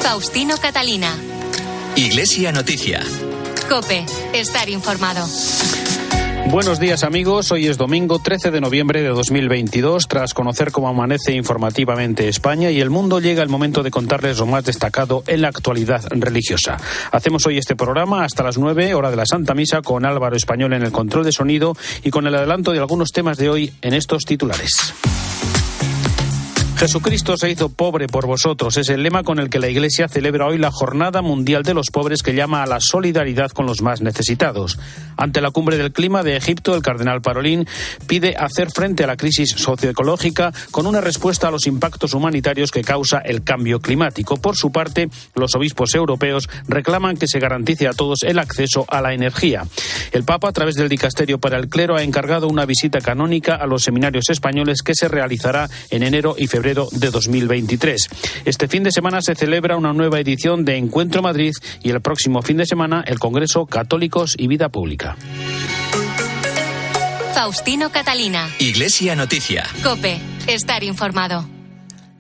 Faustino Catalina. Iglesia Noticia. COPE. Estar informado. Buenos días, amigos. Hoy es domingo 13 de noviembre de 2022. Tras conocer cómo amanece informativamente España y el mundo, llega el momento de contarles lo más destacado en la actualidad religiosa. Hacemos hoy este programa hasta las 9, hora de la Santa Misa, con Álvaro Español en el control de sonido y con el adelanto de algunos temas de hoy en estos titulares. Jesucristo se hizo pobre por vosotros. Es el lema con el que la Iglesia celebra hoy la Jornada Mundial de los Pobres, que llama a la solidaridad con los más necesitados. Ante la cumbre del clima de Egipto, el cardenal Parolin pide hacer frente a la crisis socioecológica con una respuesta a los impactos humanitarios que causa el cambio climático. Por su parte, los obispos europeos reclaman que se garantice a todos el acceso a la energía. El Papa, a través del Dicasterio para el Clero, ha encargado una visita canónica a los seminarios españoles que se realizará en enero y febrero de 2023. Este fin de semana se celebra una nueva edición de Encuentro Madrid y el próximo fin de semana el Congreso Católicos y Vida Pública. Faustino Catalina. Iglesia Noticia. COPE. Estar informado.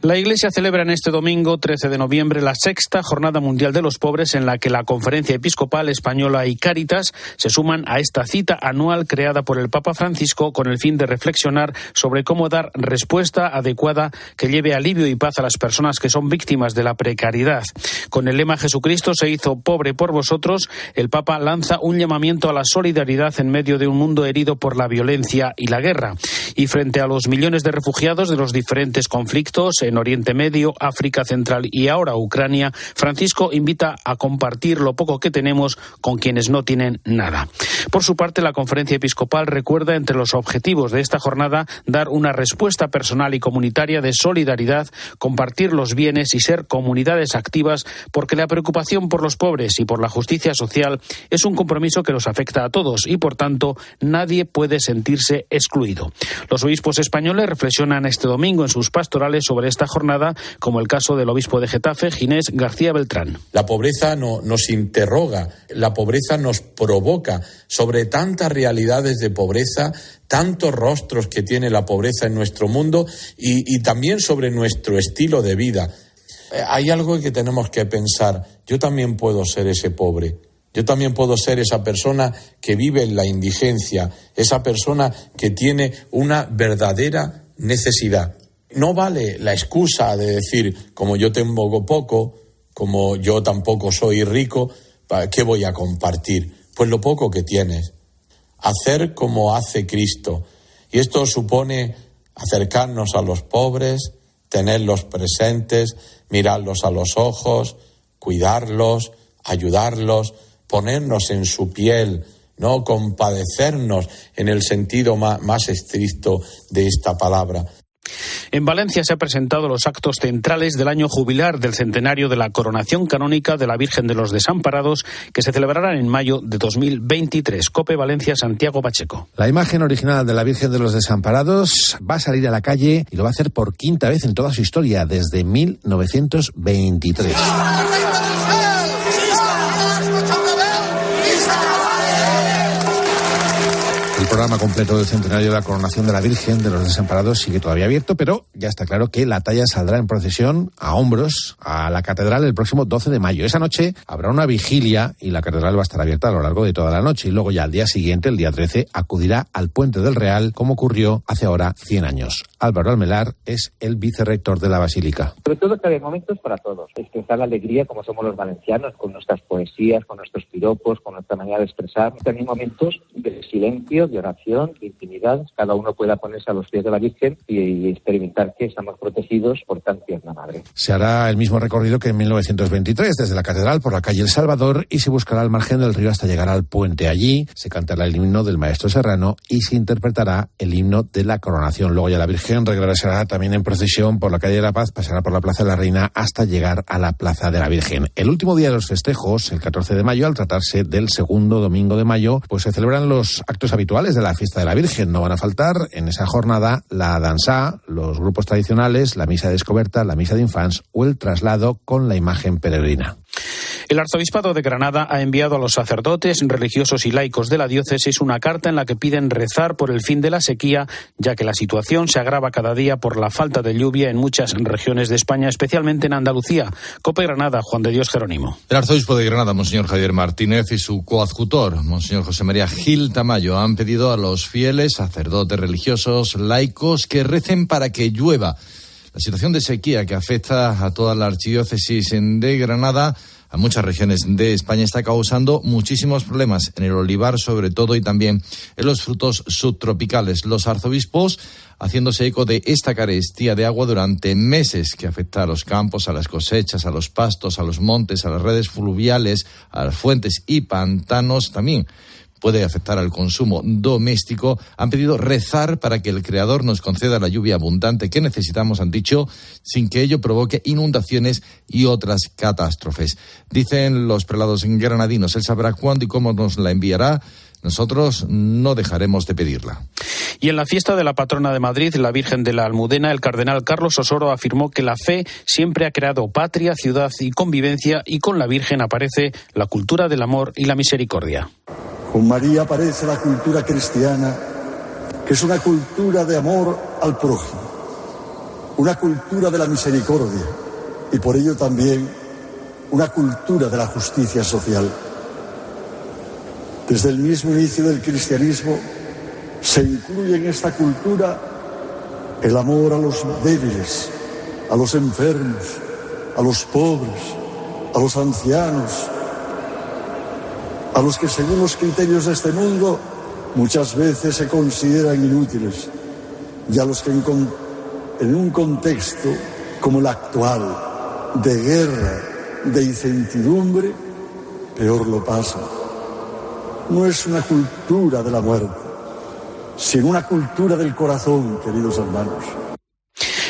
La Iglesia celebra en este domingo 13 de noviembre la sexta Jornada Mundial de los Pobres, en la que la Conferencia Episcopal Española y Cáritas se suman a esta cita anual creada por el Papa Francisco con el fin de reflexionar sobre cómo dar respuesta adecuada que lleve alivio y paz a las personas que son víctimas de la precariedad. Con el lema Jesucristo se hizo pobre por vosotros, el Papa lanza un llamamiento a la solidaridad en medio de un mundo herido por la violencia y la guerra. Y frente a los millones de refugiados de los diferentes conflictos en Oriente Medio, África Central y ahora Ucrania, Francisco invita a compartir lo poco que tenemos con quienes no tienen nada. Por su parte, la Conferencia Episcopal recuerda entre los objetivos de esta jornada dar una respuesta personal y comunitaria de solidaridad, compartir los bienes y ser comunidades activas, porque la preocupación por los pobres y por la justicia social es un compromiso que nos afecta a todos y, por tanto, nadie puede sentirse excluido. Los obispos españoles reflexionan este domingo en sus pastorales sobre esta jornada, como el caso del obispo de Getafe, Ginés García Beltrán. La pobreza nos interroga, la pobreza nos provoca sobre tantas realidades de pobreza, tantos rostros que tiene la pobreza en nuestro mundo y también sobre nuestro estilo de vida. Hay algo que tenemos que pensar. Yo también puedo ser ese pobre. Yo también puedo ser esa persona que vive en la indigencia, esa persona que tiene una verdadera necesidad. No vale la excusa de decir, como yo tengo poco, como yo tampoco soy rico, ¿qué voy a compartir? Pues lo poco que tienes. Hacer como hace Cristo. Y esto supone acercarnos a los pobres, tenerlos presentes, mirarlos a los ojos, cuidarlos, ayudarlos, ponernos en su piel, ¿no? Compadecernos en el sentido más estricto de esta palabra. En Valencia se han presentado los actos centrales del año jubilar del centenario de la coronación canónica de la Virgen de los Desamparados, que se celebrarán en mayo de 2023. COPE Valencia, Santiago Pacheco. La imagen original de la Virgen de los Desamparados va a salir a la calle y lo va a hacer por quinta vez en toda su historia, desde 1923. El programa completo del centenario de la coronación de la Virgen de los Desamparados sigue todavía abierto, pero ya está claro que la talla saldrá en procesión a hombros a la catedral el próximo 12 de mayo. Esa noche habrá una vigilia y la catedral va a estar abierta a lo largo de toda la noche. Y luego ya al día siguiente, el día 13, acudirá al Puente del Real, como ocurrió hace ahora 100 años. Álvaro Almelar es el vicerrector de la Basílica. Sobre todo que hay momentos para todos. Expresar la alegría como somos los valencianos, con nuestras poesías, con nuestros piropos, con nuestra manera de expresar. También momentos de silencio, de oración, de intimidad. Cada uno pueda ponerse a los pies de la Virgen y experimentar que estamos protegidos por tan tierna madre. Se hará el mismo recorrido que en 1923, desde la catedral por la calle El Salvador, y se buscará al margen del río hasta llegar al puente. Allí se cantará el himno del Maestro Serrano y se interpretará el himno de la coronación. Luego ya la Virgen regresará también en procesión por la calle de la Paz, pasará por la Plaza de la Reina hasta llegar a la Plaza de la Virgen. El último día de los festejos, el 14 de mayo, al tratarse del segundo domingo de mayo, pues se celebran los actos habituales de la fiesta de la Virgen. No van a faltar en esa jornada la danza, los grupos tradicionales, la misa de descoberta, la misa de infants o el traslado con la imagen peregrina. El Arzobispado de Granada ha enviado a los sacerdotes, religiosos y laicos de la diócesis una carta en la que piden rezar por el fin de la sequía, ya que la situación se agrava cada día por la falta de lluvia en muchas regiones de España, especialmente en Andalucía. COPE Granada, Juan de Dios Jerónimo. El arzobispo de Granada, Monseñor Javier Martínez, y su coadjutor, Monseñor José María Gil Tamayo, han pedido a los fieles, sacerdotes, religiosos, laicos, que recen para que llueva. La situación de sequía que afecta a toda la archidiócesis de Granada, a muchas regiones de España, está causando muchísimos problemas en el olivar sobre todo y también en los frutos subtropicales. Los arzobispos haciéndose eco de esta carestía de agua durante meses que afecta a los campos, a las cosechas, a los pastos, a los montes, a las redes fluviales, a las fuentes y pantanos, también puede afectar al consumo doméstico. Han pedido rezar para que el Creador nos conceda la lluvia abundante que necesitamos, han dicho, sin que ello provoque inundaciones y otras catástrofes. Dicen los prelados granadinos, Él sabrá cuándo y cómo nos la enviará. Nosotros no dejaremos de pedirla. Y en la fiesta de la patrona de Madrid, la Virgen de la Almudena, el cardenal Carlos Osoro afirmó que la fe siempre ha creado patria, ciudad y convivencia, y con la Virgen aparece la cultura del amor y la misericordia. Con María aparece la cultura cristiana, que es una cultura de amor al prójimo, una cultura de la misericordia y por ello también una cultura de la justicia social. Desde el mismo inicio del cristianismo se incluye en esta cultura el amor a los débiles, a los enfermos, a los pobres, a los ancianos, a los que según los criterios de este mundo muchas veces se consideran inútiles, y a los que en un contexto como el actual, de guerra, de incertidumbre, peor lo pasan. No es una cultura de la muerte, sino una cultura del corazón, queridos hermanos.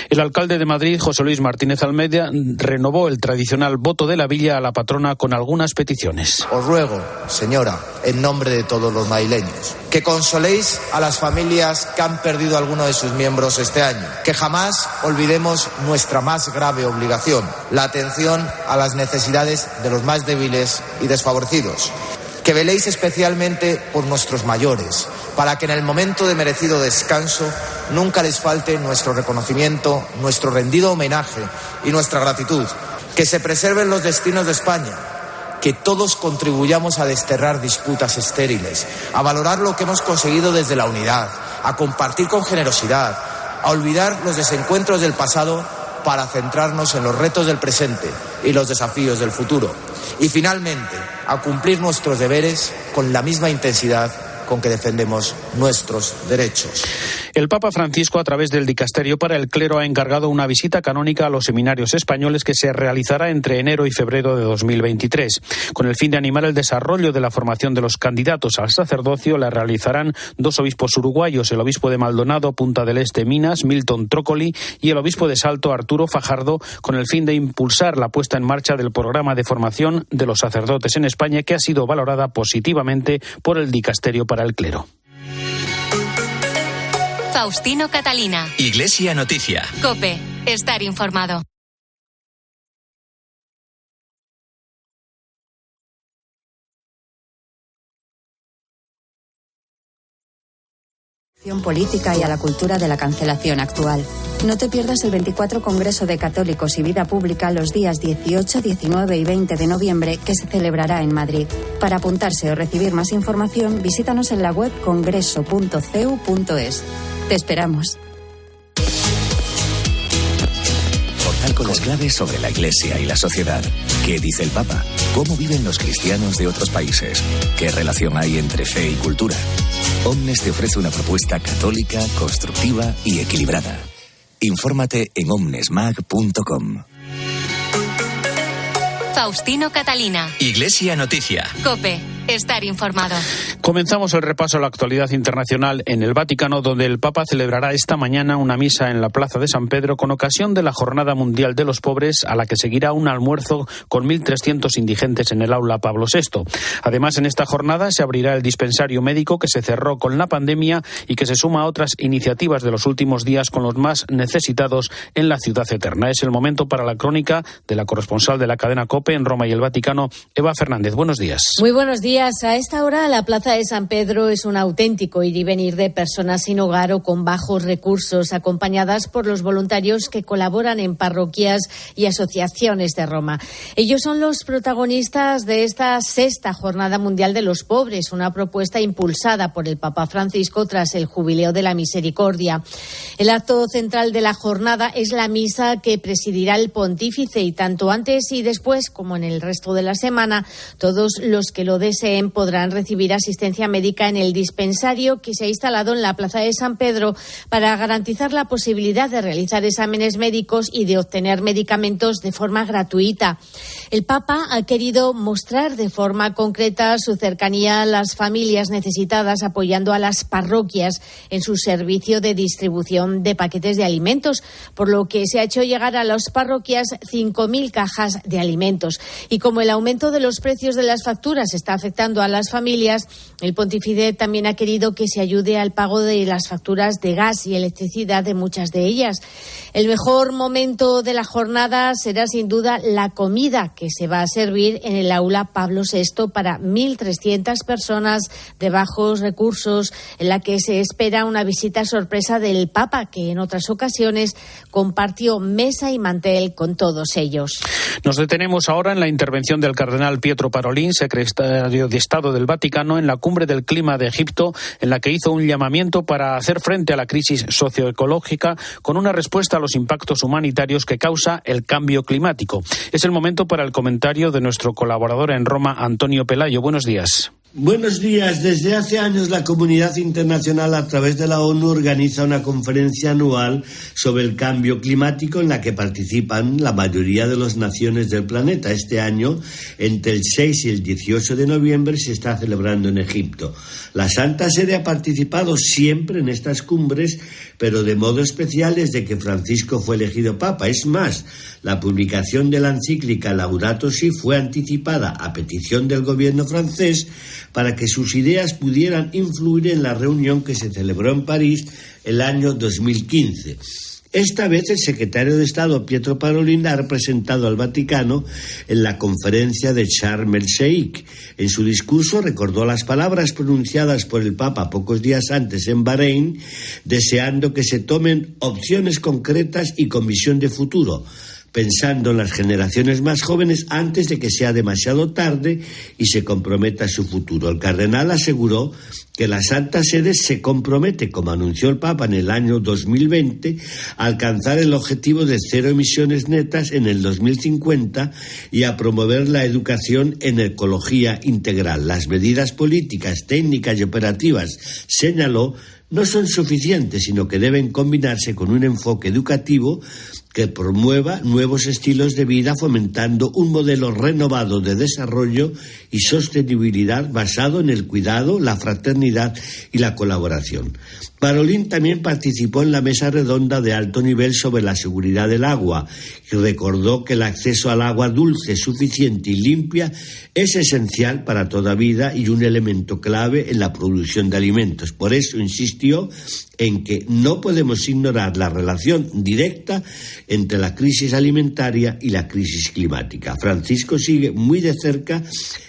El alcalde de Madrid, José Luis Martínez Almeida, renovó el tradicional voto de la villa a la patrona con algunas peticiones. Os ruego, señora, en nombre de todos los madrileños, que consoléis a las familias que han perdido a alguno de sus miembros este año, que jamás olvidemos nuestra más grave obligación, la atención a las necesidades de los más débiles y desfavorecidos, que veléis especialmente por nuestros mayores, para que en el momento de merecido descanso nunca les falte nuestro reconocimiento, nuestro rendido homenaje y nuestra gratitud. Que se preserven los destinos de España, que todos contribuyamos a desterrar disputas estériles, a valorar lo que hemos conseguido desde la unidad, a compartir con generosidad, a olvidar los desencuentros del pasado para centrarnos en los retos del presente y los desafíos del futuro. Y finalmente, a cumplir nuestros deberes con la misma intensidad con que defendemos nuestros derechos. El Papa Francisco, a través del Dicasterio para el Clero, ha encargado una visita canónica a los seminarios españoles que se realizará entre enero y febrero de 2023. Con el fin de animar el desarrollo de la formación de los candidatos al sacerdocio, la realizarán dos obispos uruguayos, el obispo de Maldonado, Punta del Este, Minas, Milton Trócoli, y el obispo de Salto, Arturo Fajardo, con el fin de impulsar la puesta en marcha del programa de formación de los sacerdotes en España, que ha sido valorada positivamente por el Dicasterio para el Clero. Faustino Catalina. Iglesia Noticia. COPE. Estar informado. Política y a la cultura de la cancelación actual. No te pierdas el 24 Congreso de Católicos y Vida Pública los días 18, 19 y 20 de noviembre, que se celebrará en Madrid. Para apuntarse o recibir más información, visítanos en la web congreso.ceu.es. Te esperamos. Portal con las claves sobre la Iglesia y la sociedad. ¿Qué dice el Papa? ¿Cómo viven los cristianos de otros países? ¿Qué relación hay entre fe y cultura? Omnes te ofrece una propuesta católica, constructiva y equilibrada. Infórmate en omnesmag.com. Faustino Catalina. Iglesia Noticia. COPE. Estar informado. Comenzamos el repaso a la actualidad internacional en el Vaticano, donde el Papa celebrará esta mañana una misa en la Plaza de San Pedro con ocasión de la Jornada Mundial de los Pobres, a la que seguirá un almuerzo con 1.300 indigentes en el aula Pablo VI. Además, en esta jornada se abrirá el dispensario médico que se cerró con la pandemia y que se suma a otras iniciativas de los últimos días con los más necesitados en la ciudad eterna. Es el momento para la crónica de la corresponsal de la cadena COPE en Roma y el Vaticano, Eva Fernández. Buenos días. Muy buenos días. A esta hora la Plaza de San Pedro es un auténtico ir y venir de personas sin hogar o con bajos recursos, acompañadas por los voluntarios que colaboran en parroquias y asociaciones de Roma. Ellos son los protagonistas de esta 6ª Jornada Mundial de los Pobres, una propuesta impulsada por el Papa Francisco tras el Jubileo de la Misericordia. El acto central de la jornada es la misa que presidirá el pontífice y tanto antes y después como en el resto de la semana, todos los que lo deseen podrán recibir asistencia médica en el dispensario que se ha instalado en la Plaza de San Pedro para garantizar la posibilidad de realizar exámenes médicos y de obtener medicamentos de forma gratuita. El Papa ha querido mostrar de forma concreta su cercanía a las familias necesitadas, apoyando a las parroquias en su servicio de distribución de paquetes de alimentos, por lo que se ha hecho llegar a las parroquias 5.000 cajas de alimentos. Y como el aumento de los precios de las facturas está afectando a las familias, el pontífice también ha querido que se ayude al pago de las facturas de gas y electricidad de muchas de ellas. El mejor momento de la jornada será sin duda la comida que se va a servir en el aula Pablo VI para 1.300 personas de bajos recursos, en la que se espera una visita sorpresa del Papa, que en otras ocasiones compartió mesa y mantel con todos ellos. Nos detenemos ahora en la intervención del cardenal Pietro Parolin, secretario de Estado del Vaticano, en la Cumbre del Clima de Egipto, en la que hizo un llamamiento para hacer frente a la crisis socioecológica con una respuesta a los impactos humanitarios que causa el cambio climático. Es el momento para el comentario de nuestro colaborador en Roma, Antonio Pelayo. Buenos días. Buenos días. Desde hace años la comunidad internacional a través de la ONU organiza una conferencia anual sobre el cambio climático en la que participan la mayoría de las naciones del planeta. Este año, entre el 6 y el 18 de noviembre, se está celebrando en Egipto. La Santa Sede ha participado siempre en estas cumbres, pero de modo especial desde que Francisco fue elegido Papa. Es más, la publicación de la encíclica Laudato Si fue anticipada a petición del gobierno francés para que sus ideas pudieran influir en la reunión que se celebró en París el año 2015. Esta vez el secretario de Estado Pietro Parolin ha representado al Vaticano en la conferencia de Sharm el Sheikh. En su discurso recordó las palabras pronunciadas por el Papa pocos días antes en Bahrein, deseando que se tomen opciones concretas y con visión de futuro, pensando en las generaciones más jóvenes antes de que sea demasiado tarde y se comprometa su futuro. El cardenal aseguró que la Santa Sede se compromete, como anunció el Papa en el año 2020, a alcanzar el objetivo de 0 emisiones netas en el 2050 y a promover la educación en ecología integral. Las medidas políticas, técnicas y operativas, señaló, no son suficientes, sino que deben combinarse con un enfoque educativo que promueva nuevos estilos de vida, fomentando un modelo renovado de desarrollo y sostenibilidad basado en el cuidado, la fraternidad y la colaboración. Parolin también participó en la mesa redonda de alto nivel sobre la seguridad del agua y recordó que el acceso al agua dulce, suficiente y limpia es esencial para toda vida y un elemento clave en la producción de alimentos. Por eso insistió en que no podemos ignorar la relación directa entre la crisis alimentaria y la crisis climática. Francisco sigue muy de cerca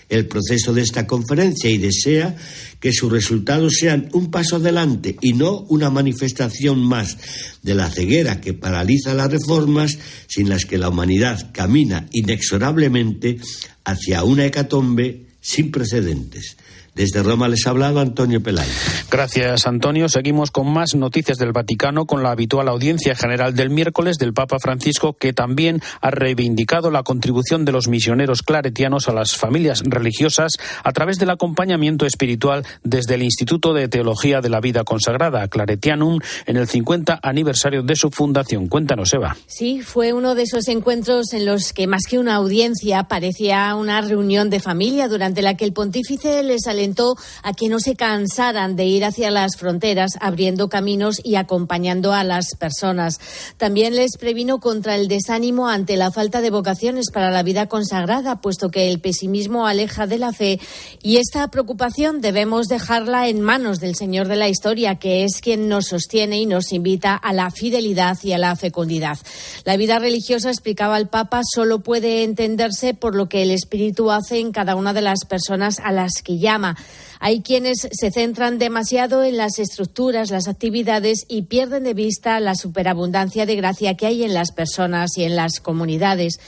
el proceso de esta conferencia y desea que sus resultados sean un paso adelante y no una manifestación más de la ceguera que paraliza las reformas sin las que la humanidad camina inexorablemente hacia una hecatombe sin precedentes. Desde Roma les ha hablado Antonio Pelayo. Gracias, Antonio. Seguimos con más noticias del Vaticano, con la habitual audiencia general del miércoles del Papa Francisco, que también ha reivindicado la contribución de los misioneros claretianos a las familias religiosas a través del acompañamiento espiritual desde el Instituto de Teología de la Vida Consagrada, Claretianum, en el 50 aniversario de su fundación. Cuéntanos, Eva. Sí, fue uno de esos encuentros en los que más que una audiencia parecía una reunión de familia, durante la que el pontífice les alentó alentó a que no se cansaran de ir hacia las fronteras, abriendo caminos y acompañando a las personas. También les previno contra el desánimo ante la falta de vocaciones para la vida consagrada, puesto que el pesimismo aleja de la fe, y esta preocupación debemos dejarla en manos del Señor de la historia, que es quien nos sostiene y nos invita a la fidelidad y a la fecundidad. La vida religiosa, explicaba el Papa, solo puede entenderse por lo que el Espíritu hace en cada una de las personas a las que llama. Hay quienes se centran demasiado en las estructuras, las actividades, y pierden de vista la superabundancia de gracia que hay en las personas y en las comunidades.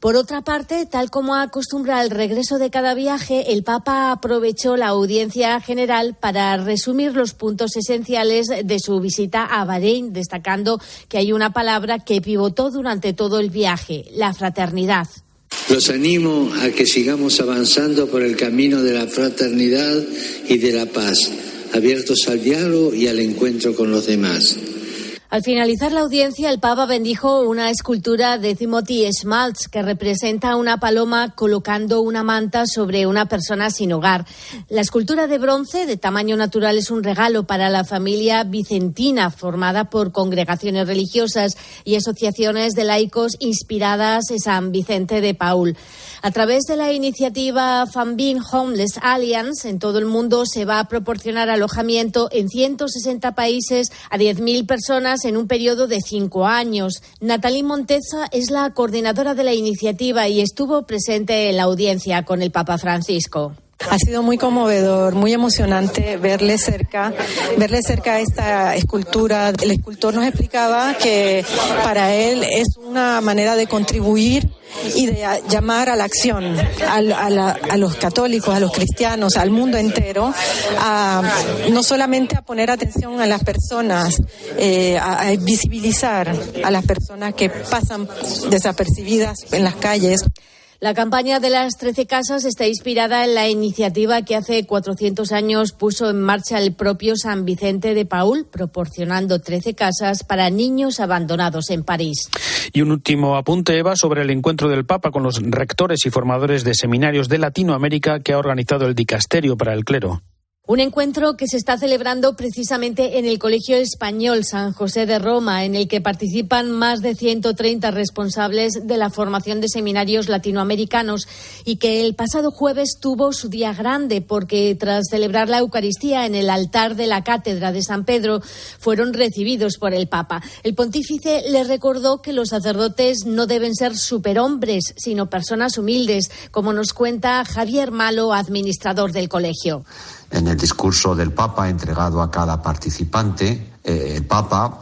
Por otra parte, tal como acostumbra al regreso de cada viaje, el Papa aprovechó la audiencia general para resumir los puntos esenciales de su visita a Bahrein, destacando que hay una palabra que pivotó durante todo el viaje: la fraternidad. Los animo a que sigamos avanzando por el camino de la fraternidad y de la paz, abiertos al diálogo y al encuentro con los demás. Al finalizar la audiencia, el Papa bendijo una escultura de Timothy Schmaltz que representa a una paloma colocando una manta sobre una persona sin hogar. La escultura de bronce de tamaño natural es un regalo para la familia vicentina, formada por congregaciones religiosas y asociaciones de laicos inspiradas en San Vicente de Paúl. A través de la iniciativa Fambin Homeless Alliance, en todo el mundo se va a proporcionar alojamiento en 160 países a 10.000 personas en un periodo de 5 años. Natalie Monteza es la coordinadora de la iniciativa y estuvo presente en la audiencia con el Papa Francisco. Ha sido muy conmovedor, muy emocionante verle cerca esta escultura. El escultor nos explicaba que para él es una manera de contribuir y de llamar a la acción a los católicos, a los cristianos, al mundo entero, no solamente a poner atención a las personas, a visibilizar a las personas que pasan desapercibidas en las calles. La campaña de las 13 casas está inspirada en la iniciativa que hace 400 años puso en marcha el propio San Vicente de Paúl, proporcionando 13 casas para niños abandonados en París. Y un último apunte, Eva, sobre el encuentro del Papa con los rectores y formadores de seminarios de Latinoamérica que ha organizado el Dicasterio para el Clero. Un encuentro que se está celebrando precisamente en el Colegio Español San José de Roma, en el que participan más de 130 responsables de la formación de seminarios latinoamericanos, y que el pasado jueves tuvo su día grande porque tras celebrar la Eucaristía en el altar de la Cátedra de San Pedro fueron recibidos por el Papa. El pontífice les recordó que los sacerdotes no deben ser superhombres, sino personas humildes, como nos cuenta Javier Malo, administrador del colegio. En el discurso del Papa entregado a cada participante, el Papa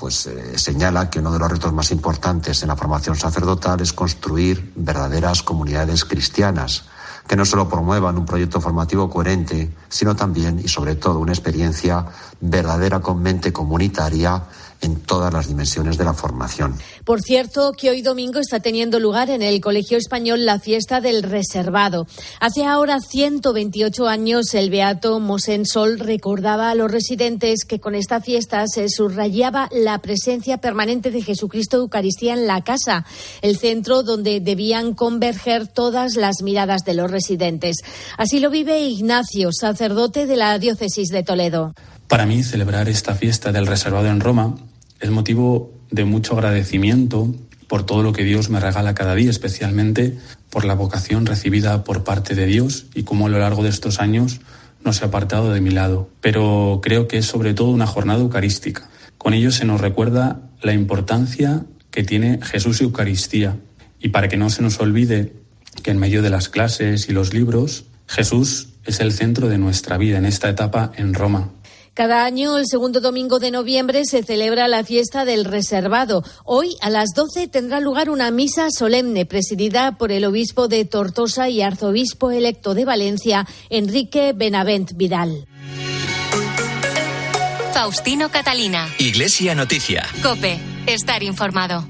señala que uno de los retos más importantes en la formación sacerdotal es construir verdaderas comunidades cristianas que no solo promuevan un proyecto formativo coherente, sino también y sobre todo una experiencia verdaderamente comunitaria en todas las dimensiones de la formación. Por cierto, que hoy domingo está teniendo lugar en el Colegio Español la fiesta del Reservado. Hace ahora 128 años el beato Mosén Sol recordaba a los residentes que con esta fiesta se subrayaba la presencia permanente de Jesucristo Eucaristía en la casa, el centro donde debían converger todas las miradas de los residentes. Así lo vive Ignacio, sacerdote de la diócesis de Toledo. Para mí, celebrar esta fiesta del Reservado en Roma es motivo de mucho agradecimiento por todo lo que Dios me regala cada día, especialmente por la vocación recibida por parte de Dios y cómo a lo largo de estos años no se ha apartado de mi lado. Pero creo que es sobre todo una jornada eucarística. Con ello se nos recuerda la importancia que tiene Jesús y Eucaristía. Y para que no se nos olvide que en medio de las clases y los libros, Jesús es el centro de nuestra vida en esta etapa en Roma. Cada año, el segundo domingo de noviembre, se celebra la fiesta del Reservado. Hoy, a las 12, tendrá lugar una misa solemne presidida por el obispo de Tortosa y arzobispo electo de Valencia, Enrique Benavent Vidal. Faustino Catalina. Iglesia Noticia. COPE. Estar informado.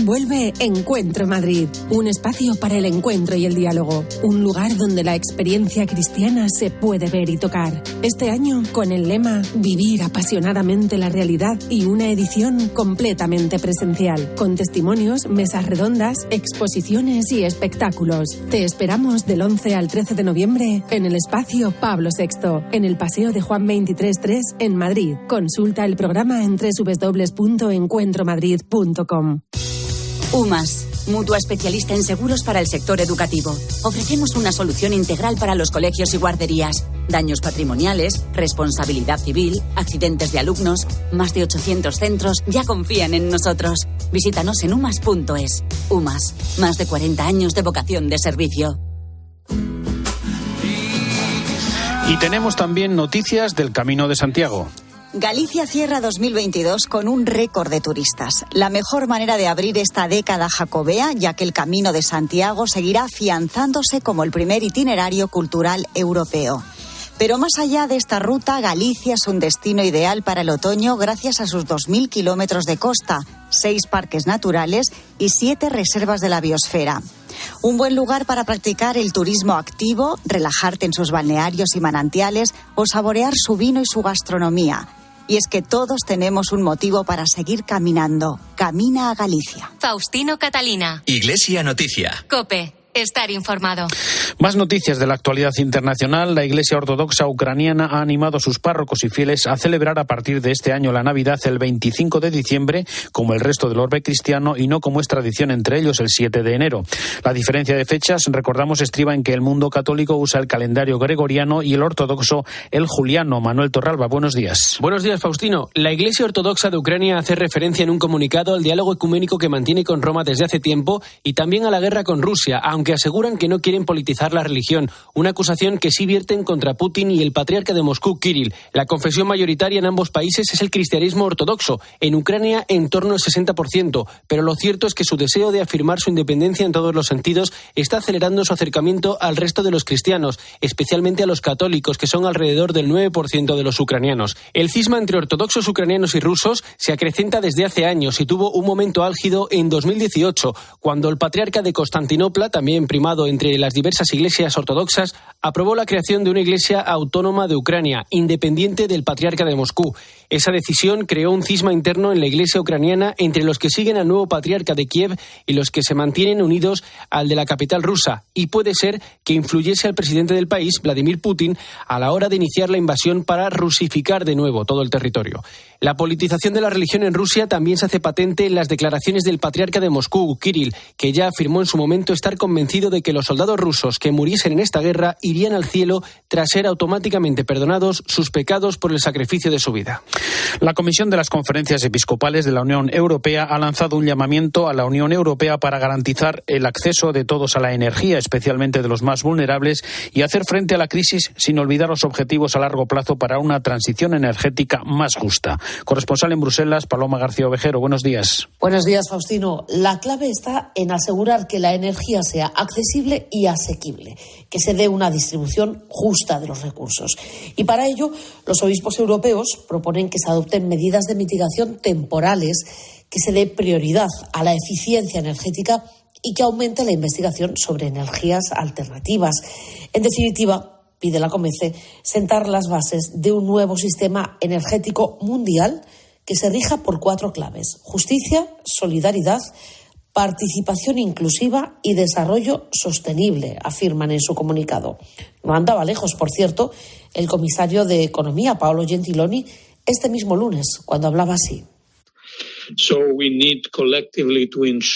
Vuelve Encuentro Madrid, un espacio para el encuentro y el diálogo, un lugar donde la experiencia cristiana se puede ver y tocar. Este año con el lema Vivir apasionadamente la realidad y una edición completamente presencial, con testimonios, mesas redondas, exposiciones y espectáculos. Te esperamos del 11 al 13 de noviembre en el espacio Pablo VI, en el Paseo de Juan 23-3 en Madrid. Consulta el programa en www.encuentromadrid.com. UMAS, mutua especialista en seguros para el sector educativo. Ofrecemos una solución integral para los colegios y guarderías. Daños patrimoniales, responsabilidad civil, accidentes de alumnos. Más de 800 centros ya confían en nosotros. Visítanos en umas.es. UMAS, más de 40 años de vocación de servicio. Y tenemos también noticias del Camino de Santiago. Galicia cierra 2022 con un récord de turistas. La mejor manera de abrir esta década jacobea, ya que el Camino de Santiago seguirá afianzándose como el primer itinerario cultural europeo. Pero más allá de esta ruta, Galicia es un destino ideal para el otoño gracias a sus 2.000 kilómetros de costa, 6 parques naturales y 7 reservas de la biosfera. Un buen lugar para practicar el turismo activo, relajarte en sus balnearios y manantiales o saborear su vino y su gastronomía. Y es que todos tenemos un motivo para seguir caminando. Camina a Galicia. Faustino Catalina. Iglesia Noticia. COPE. Estar informado. Más noticias de la actualidad internacional. La Iglesia Ortodoxa Ucraniana ha animado a sus párrocos y fieles a celebrar a partir de este año la Navidad el 25 de diciembre, como el resto del orbe cristiano, y no como es tradición entre ellos el 7 de enero. La diferencia de fechas, recordamos, estriba en que el mundo católico usa el calendario gregoriano y el ortodoxo el juliano. Manuel Torralba, buenos días. Buenos días, Faustino. La Iglesia Ortodoxa de Ucrania hace referencia en un comunicado al diálogo ecuménico que mantiene con Roma desde hace tiempo y también a la guerra con Rusia, aunque aseguran que no quieren politizar la religión, una acusación que sí vierten contra Putin y el patriarca de Moscú, Kirill. La confesión mayoritaria en ambos países es el cristianismo ortodoxo, en Ucrania en torno al 60%, pero lo cierto es que su deseo de afirmar su independencia en todos los sentidos está acelerando su acercamiento al resto de los cristianos, especialmente a los católicos, que son alrededor del 9% de los ucranianos. El cisma entre ortodoxos ucranianos y rusos se acrecenta desde hace años y tuvo un momento álgido en 2018, cuando el patriarca de Constantinopla, también primado entre las diversas iglesias ortodoxas, aprobó la creación de una iglesia autónoma de Ucrania, independiente del patriarca de Moscú. Esa decisión creó un cisma interno en la iglesia ucraniana entre los que siguen al nuevo patriarca de Kiev y los que se mantienen unidos al de la capital rusa, y puede ser que influyese al presidente del país, Vladimir Putin, a la hora de iniciar la invasión para rusificar de nuevo todo el territorio. La politización de la religión en Rusia también se hace patente en las declaraciones del patriarca de Moscú, Kirill, que ya afirmó en su momento estar convencido de que los soldados rusos que muriesen en esta guerra irían al cielo tras ser automáticamente perdonados sus pecados por el sacrificio de su vida. La Comisión de las Conferencias Episcopales de la Unión Europea ha lanzado un llamamiento a la Unión Europea para garantizar el acceso de todos a la energía, especialmente de los más vulnerables, y hacer frente a la crisis sin olvidar los objetivos a largo plazo para una transición energética más justa. Corresponsal en Bruselas, Paloma García Ovejero, buenos días. Buenos días, Faustino. La clave está en asegurar que la energía sea accesible y asequible, que se dé una distribución justa de los recursos. Y para ello, los obispos europeos proponen que se adopten medidas de mitigación temporales, que se dé prioridad a la eficiencia energética y que aumente la investigación sobre energías alternativas. En definitiva, pide la COMECE sentar las bases de un nuevo sistema energético mundial que se rija por 4 claves: justicia, solidaridad, participación inclusiva y desarrollo sostenible, afirman en su comunicado. No andaba lejos, por cierto, el comisario de Economía, Paolo Gentiloni, este mismo lunes, cuando hablaba así.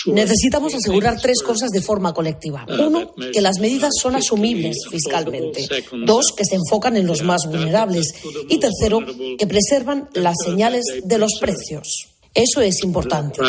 Necesitamos asegurar 3 cosas de forma colectiva. 1, que las medidas son asumibles fiscalmente. 2, que se enfocan en los más vulnerables. Y 3, que preservan las señales de los precios. Eso es importante.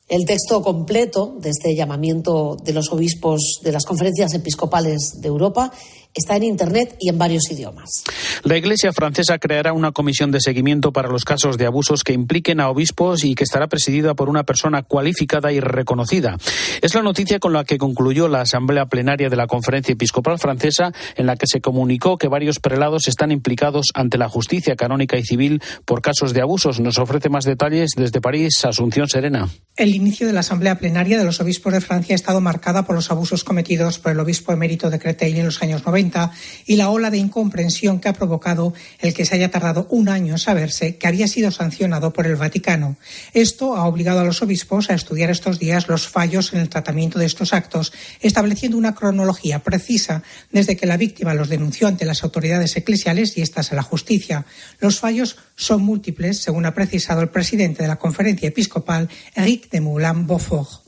El texto completo de este llamamiento de los obispos de las conferencias episcopales de Europa Está en Internet y en varios idiomas. La Iglesia francesa creará una comisión de seguimiento para los casos de abusos que impliquen a obispos y que estará presidida por una persona cualificada y reconocida. Es la noticia con la que concluyó la asamblea plenaria de la Conferencia Episcopal Francesa, en la que se comunicó que varios prelados están implicados ante la justicia canónica y civil por casos de abusos. Nos ofrece más detalles desde París, Asunción Serena. El inicio de la asamblea plenaria de los obispos de Francia ha estado marcada por los abusos cometidos por el obispo emérito de Créteil en los años 90 y la ola de incomprensión que ha provocado el que se haya tardado un año en saberse que había sido sancionado por el Vaticano. Esto ha obligado a los obispos a estudiar estos días los fallos en el tratamiento de estos actos, estableciendo una cronología precisa desde que la víctima los denunció ante las autoridades eclesiales y estas a la justicia. Los fallos son múltiples, según ha precisado el presidente de la Conferencia Episcopal, Éric de Moulin-Beaufort.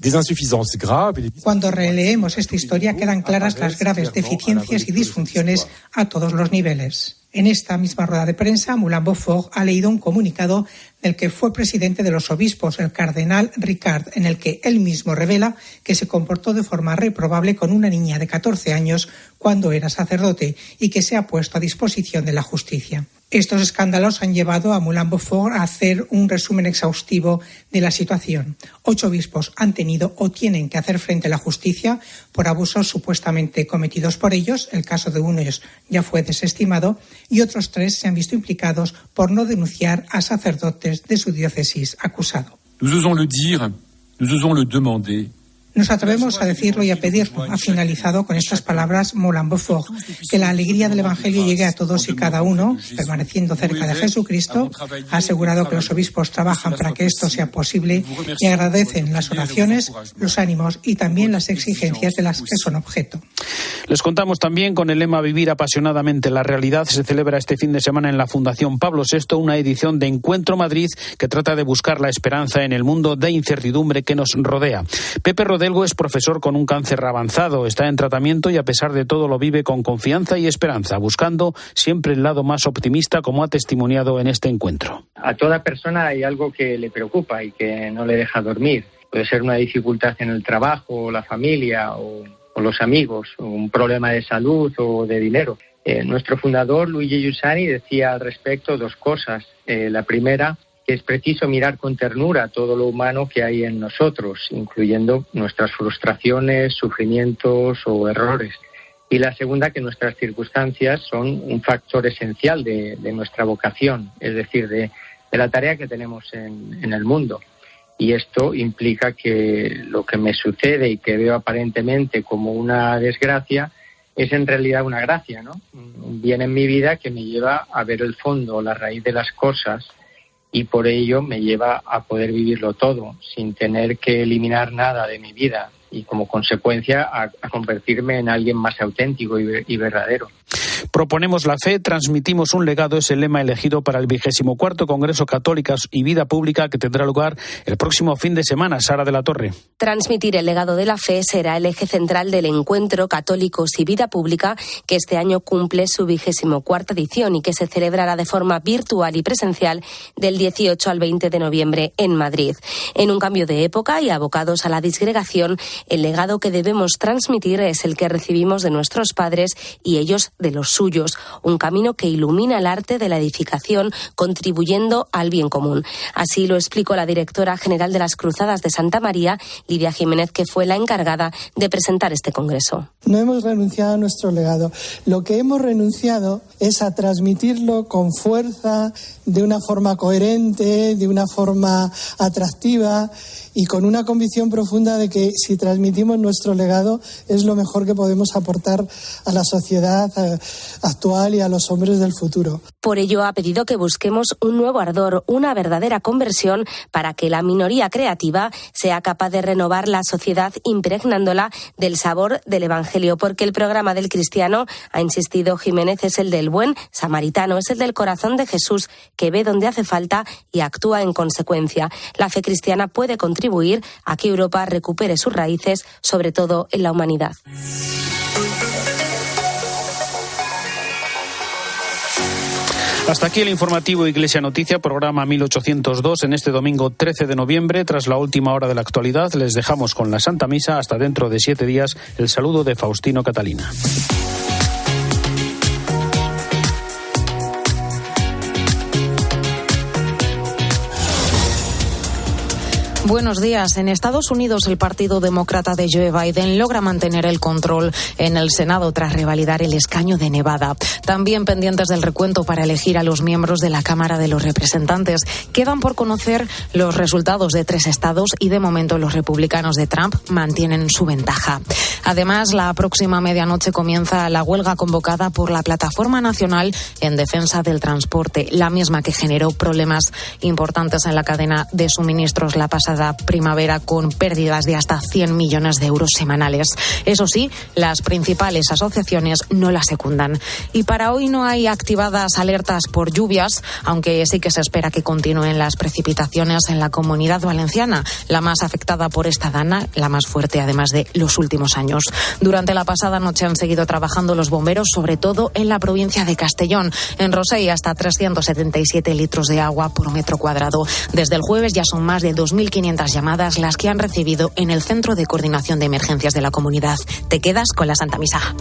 Cuando releemos esta historia quedan claras las graves deficiencias y disfunciones a todos los niveles. En esta misma rueda de prensa, Moulin-Beaufort ha leído un comunicado del que fue presidente de los obispos, el cardenal Ricard, en el que él mismo revela que se comportó de forma reprobable con una niña de 14 años cuando era sacerdote y que se ha puesto a disposición de la justicia. Estos escándalos han llevado a Moulin-Beaufort a hacer un resumen exhaustivo de la situación. 8 obispos han tenido o tienen que hacer frente a la justicia por abusos supuestamente cometidos por ellos. El caso de uno de ellos ya fue desestimado y otros 3 se han visto implicados por no denunciar a sacerdotes de su diócesis acusado. Nos atrevemos a decirlo y a pedirlo. Ha finalizado con estas palabras Moulin-Beaufort, que la alegría del Evangelio llegue a todos y cada uno, permaneciendo cerca de Jesucristo. Ha asegurado que los obispos trabajan para que esto sea posible y agradecen las oraciones, los ánimos y también las exigencias de las que son objeto. Les contamos también con el lema Vivir apasionadamente la realidad. Se celebra este fin de semana en la Fundación Pablo VI una edición de Encuentro Madrid que trata de buscar la esperanza en el mundo de incertidumbre que nos rodea. Pepe Rodelgo es profesor con un cáncer avanzado, está en tratamiento y a pesar de todo lo vive con confianza y esperanza, buscando siempre el lado más optimista, como ha testimoniado en este encuentro. A toda persona hay algo que le preocupa y que no le deja dormir. Puede ser una dificultad en el trabajo, la familia o los amigos, un problema de salud o de dinero. Nuestro fundador, Luigi Giussani, decía al respecto 2 cosas. La primera, que es preciso mirar con ternura todo lo humano que hay en nosotros, incluyendo nuestras frustraciones, sufrimientos o errores. Y la segunda, que nuestras circunstancias son un factor esencial de nuestra vocación, es decir, de la tarea que tenemos en el mundo. Y esto implica que lo que me sucede y que veo aparentemente como una desgracia es en realidad una gracia, ¿no? Un bien en mi vida que me lleva a ver el fondo, la raíz de las cosas, y por ello me lleva a poder vivirlo todo sin tener que eliminar nada de mi vida y como consecuencia a convertirme en alguien más auténtico y verdadero. Proponemos la fe, transmitimos un legado, es el lema elegido para el 24º Congreso Católicas y Vida Pública que tendrá lugar el próximo fin de semana. Sara de la Torre. Transmitir el legado de la fe será el eje central del encuentro Católicos y Vida Pública, que este año cumple su 24ª edición y que se celebrará de forma virtual y presencial del 18 al 20 de noviembre en Madrid. En un cambio de época y abocados a la disgregación, el legado que debemos transmitir es el que recibimos de nuestros padres y ellos de los suyos, un camino que ilumina el arte de la edificación, contribuyendo al bien común. Así lo explicó la directora general de las Cruzadas de Santa María, Lidia Jiménez, que fue la encargada de presentar este congreso. No hemos renunciado a nuestro legado. Lo que hemos renunciado es a transmitirlo con fuerza, de una forma coherente, de una forma atractiva y con una convicción profunda de que si transmitimos nuestro legado es lo mejor que podemos aportar a la sociedad actual y a los hombres del futuro. Por ello ha pedido que busquemos un nuevo ardor, una verdadera conversión para que la minoría creativa sea capaz de renovar la sociedad impregnándola del sabor del Evangelio, porque el programa del cristiano, ha insistido Jiménez, es el del buen samaritano, es el del corazón de Jesús, que ve donde hace falta y actúa en consecuencia. La fe cristiana puede contribuir a que Europa recupere sus raíces, sobre todo en la humanidad. Hasta aquí el informativo Iglesia Noticia, programa 1802, en este domingo 13 de noviembre. Tras la última hora de la actualidad, les dejamos con la Santa Misa. Hasta dentro de 7 días. El saludo de Faustino Catalina. Buenos días. En Estados Unidos, el Partido Demócrata de Joe Biden logra mantener el control en el Senado tras revalidar el escaño de Nevada. También pendientes del recuento para elegir a los miembros de la Cámara de los Representantes. Quedan por conocer los resultados de 3 estados y de momento los republicanos de Trump mantienen su ventaja. Además, la próxima medianoche comienza la huelga convocada por la Plataforma Nacional en Defensa del Transporte, la misma que generó problemas importantes en la cadena de suministros la pasada primavera, con pérdidas de hasta 100 millones de euros semanales. Eso sí, las principales asociaciones no la secundan. Y para hoy no hay activadas alertas por lluvias, aunque sí que se espera que continúen las precipitaciones en la Comunidad Valenciana, la más afectada por esta dana, la más fuerte además de los últimos años. Durante la pasada noche han seguido trabajando los bomberos, sobre todo en la provincia de Castellón. En Rosell, hasta 377 litros de agua por metro cuadrado. Desde el jueves ya son más de 2.500 llamadas las que han recibido en el Centro de Coordinación de Emergencias de la comunidad. Te quedas con la Santa Misa.